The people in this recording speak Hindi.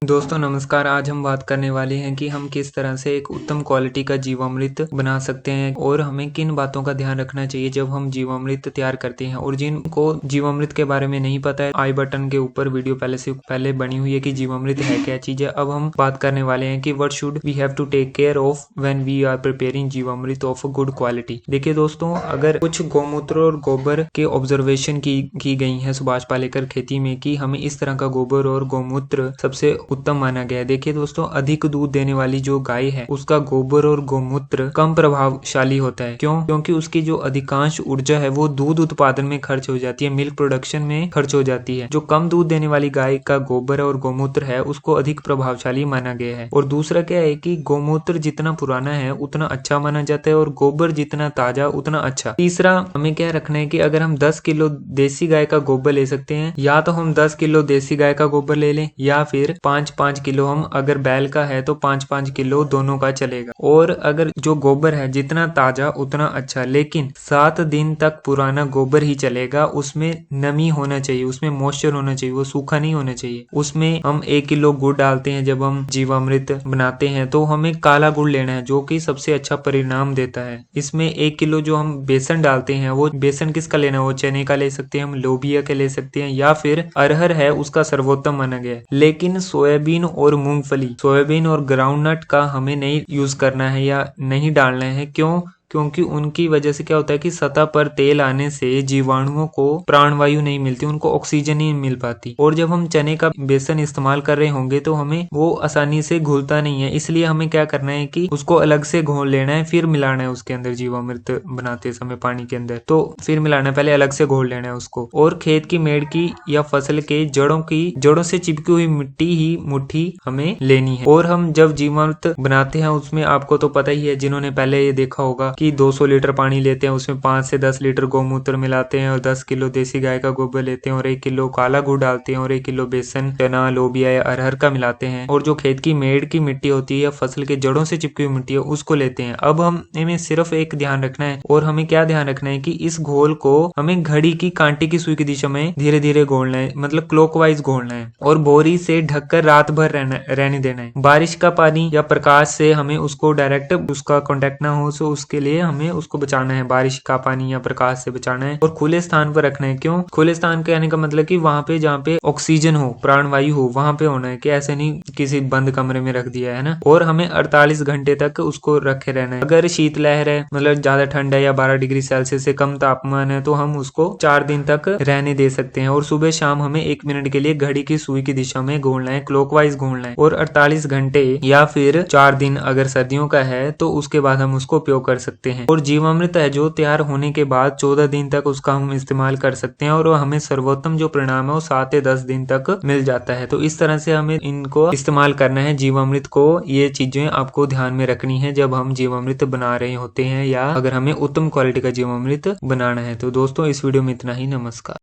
दोस्तों नमस्कार। आज हम बात करने वाले हैं कि हम किस तरह से एक उत्तम क्वालिटी का जीवामृत बना सकते हैं और हमें किन बातों का ध्यान रखना चाहिए जब हम जीवामृत तैयार करते हैं। और जिनको जीवामृत के बारे में नहीं पता है, आई बटन के ऊपर वीडियो पहले बनी हुई है कि जीवामृत है क्या चीज है। अब हम बात करने वाले हैं कि what should we have to take care of when we are preparing jeevamrit of good quality. देखिए दोस्तों, अगर कुछ गौमूत्र और गोबर के ऑब्जर्वेशन की गई है सुभाष पालेकर खेती में कि हमें इस तरह का गोबर और गौमूत्र सबसे उत्तम माना गया है। देखिए दोस्तों, अधिक दूध देने वाली जो गाय है उसका गोबर और गोमूत्र कम प्रभावशाली होता है। क्यों? क्योंकि उसकी जो अधिकांश ऊर्जा है वो दूध उत्पादन में खर्च हो जाती है, मिल्क प्रोडक्शन में खर्च हो जाती है। जो कम दूध देने वाली गाय का गोबर और गोमूत्र है उसको अधिक प्रभावशाली माना गया है। और दूसरा क्या है कि गोमूत्र जितना पुराना है उतना अच्छा माना जाता है और गोबर जितना ताजा उतना अच्छा। तीसरा हमें क्या रखना है कि अगर हम 10 किलो देसी गाय का गोबर ले सकते हैं, या तो हम 10 किलो देसी गाय का गोबर ले लें या फिर 5 किलो, हम अगर बैल का है तो 5 किलो दोनों का चलेगा। और अगर जो गोबर है जितना ताजा उतना अच्छा, लेकिन 7 दिन तक पुराना गोबर ही चलेगा। उसमें नमी होना चाहिए, उसमें मॉइस्चर होना चाहिए, वो सूखा नहीं होना चाहिए। उसमें हम 1 किलो गुड़ डालते हैं जब हम जीवामृत बनाते हैं तो हमें काला गुड़ लेना है जो कि सबसे अच्छा परिणाम देता है। इसमें 1 किलो जो हम बेसन डालते हैं वो बेसन किसका लेना है, वो चने का ले सकते हैं, हम लोबिया के ले सकते हैं, या फिर अरहर है उसका सर्वोत्तम माना गया है। लेकिन सोयाबीन और मूंगफली, सोयाबीन और ग्राउंडनट का हमें नहीं यूज करना है या नहीं डालना है। क्यों? क्योंकि उनकी वजह से क्या होता है कि सतह पर तेल आने से जीवाणुओं को प्राणवायु नहीं मिलती, उनको ऑक्सीजन नहीं मिल पाती। और जब हम चने का बेसन इस्तेमाल कर रहे होंगे तो हमें वो आसानी से घुलता नहीं है, इसलिए हमें क्या करना है कि उसको अलग से घोल लेना है, फिर मिलाना है उसके अंदर। जीवामृत बनाते समय पानी के अंदर तो फिर मिलाना है, पहले अलग से घोल लेना है उसको। और खेत की मेड़ की या फसल के जड़ों से चिपकी हुई मिट्टी ही मुट्ठी हमें लेनी है। और हम जब जीवामृत बनाते हैं उसमें आपको तो पता ही है, जिन्होंने पहले ये देखा होगा कि 200 लीटर पानी लेते हैं, उसमें 5 से 10 लीटर गौमूत्र मिलाते हैं और 10 किलो देसी गाय का गोबर लेते हैं और 1 किलो काला गुड़ डालते हैं और 1 किलो बेसन, चना, लोबिया या अरहर का मिलाते हैं। और जो खेत की मेड़ की मिट्टी होती है या फसल के जड़ों से चिपकी हुई मिट्टी है उसको लेते हैं। अब हमें सिर्फ एक ध्यान रखना है, और हमें क्या ध्यान रखना है कि इस घोल को हमें घड़ी की कांटे की सुई की दिशा में धीरे धीरे घोलना है, मतलब क्लॉकवाइज घोलना है। और बोरी से ढककर रात भर रहने देना है। बारिश का पानी या प्रकाश से हमें उसको डायरेक्ट उसका कॉन्टेक्ट ना हो, सो उसके लिए हमें उसको बचाना है, बारिश का पानी या प्रकाश से बचाना है। और खुले स्थान पर रखना है। क्यों खुले स्थान कहने का मतलब कि वहां पे जहाँ पे ऑक्सीजन हो, प्राणवायु हो, वहां पे होना है, कि ऐसे नहीं किसी बंद कमरे में रख दिया है ना। और हमें 48 घंटे तक उसको रखे रहना है। अगर शीतलहर है, मतलब ज्यादा ठंड है या 12 डिग्री सेल्सियस से कम तापमान है, तो हम उसको 4 दिन तक रहने दे सकते हैं। और सुबह शाम हमें 1 मिनट के लिए घड़ी की सुई की दिशा में घोलना है, क्लॉकवाइज घोलना है। और 48 घंटे या फिर 4 दिन अगर सर्दियों का है तो उसके बाद हम उसको उपयोग कर सकते हैं। और जीवामृत है जो तैयार होने के बाद 14 दिन तक उसका हम इस्तेमाल कर सकते हैं और हमें सर्वोत्तम जो परिणाम है वो 7 से 10 दिन तक मिल जाता है। तो इस तरह से हमें इनको इस्तेमाल करना है जीवामृत को। ये चीजें आपको ध्यान में रखनी है जब हम जीवामृत बना रहे होते हैं या अगर हमें उत्तम क्वालिटी का जीवामृत बनाना है। तो दोस्तों इस वीडियो में इतना ही। नमस्कार।